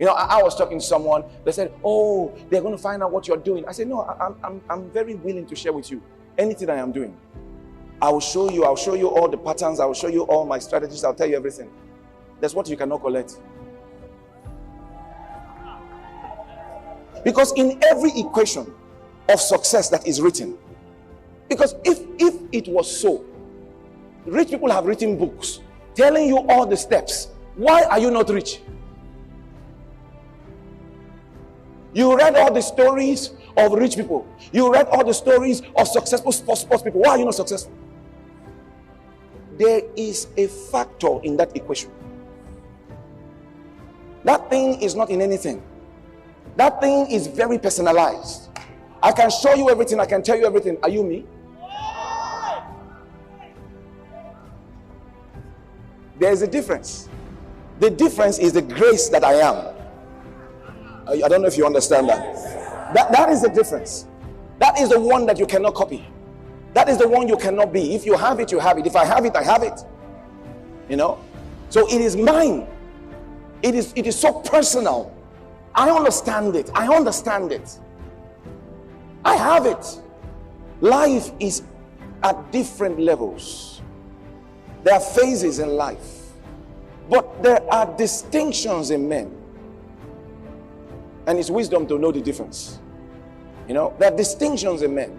You know, I was talking to someone. They said, "Oh, they're going to find out what you're doing." I said, "No, I'm very willing to share with you anything I am doing. I will show you. I'll show you all the patterns. I will show you all my strategies. I'll tell you everything. That's what you cannot collect." Because in every equation of success that is written, because if it was so, rich people have written books telling you all the steps. Why are you not rich? You read all the stories of rich people. You read all the stories of successful sports people. Why are you not successful? There is a factor in that equation. That thing is not in anything. That thing is very personalized. I can show you everything. I can tell you everything. Are you me? There is a difference. The difference is the grace that I am. I don't know if you understand that. That is the difference. That is the one that you cannot copy. That is the one you cannot be. If you have it, you have it. If I have it, I have it. You know? So it is mine. It is so personal. I understand it. I understand it. I have it. Life is at different levels. There are phases in life. But there are distinctions in men. And it's wisdom to know the difference. You know, there are distinctions in men.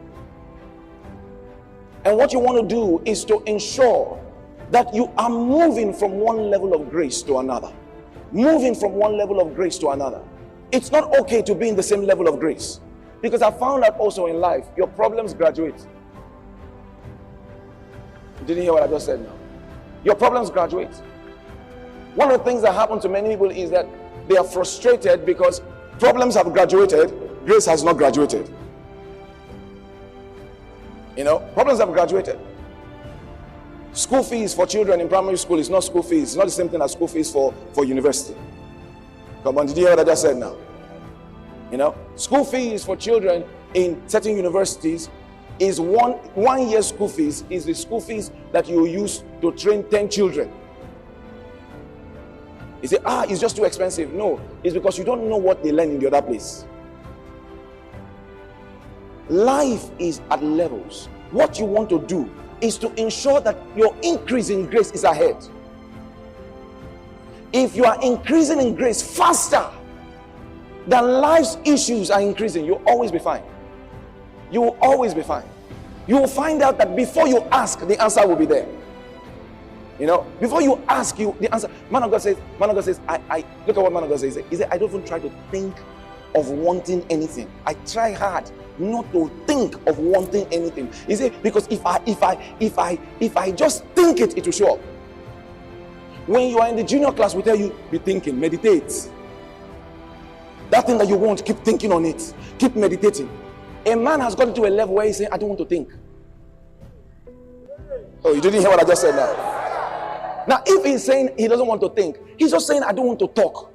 And what you want to do is to ensure that you are moving from one level of grace to another. Moving from one level of grace to another. It's not okay to be in the same level of grace. Because I found that also in life, your problems graduate. You didn't hear what I just said now? Your problems graduate. One of the things that happen to many people is that they are frustrated because problems have graduated, grace has not graduated. You know, problems have graduated. School fees for children in primary school is not school fees. It's not the same thing as school fees for university. Come on, did you hear what I just said now? You know, school fees for children in certain universities is one year school fees is the school fees that you use to train 10 children. You say, it's just too expensive. No, it's because you don't know what they learn in the other place. Life is at levels. What you want to do is to ensure that your increase in grace is ahead. If you are increasing in grace faster than life's issues are increasing, you'll always be fine. You will always be fine. You will find out that before you ask, the answer will be there. You know, before you ask, the answer. Man of God says, I look at what man of God says. He said, I don't even try to think of wanting anything. I try hard not to think of wanting anything. He said, because if I just think it, it will show up. When you are in the junior class, we tell you, be thinking, meditate. That thing that you want, keep thinking on it. Keep meditating. A man has gotten to a level where he's saying, I don't want to think. Oh, you didn't hear what I just said now? Now, if he's saying he doesn't want to think, he's just saying, I don't want to talk.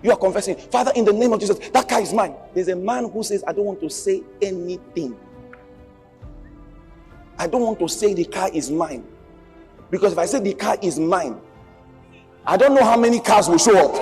You are confessing, Father, in the name of Jesus, that car is mine. There's a man who says, I don't want to say anything. I don't want to say the car is mine. Because if I say the car is mine, I don't know how many cars will show up.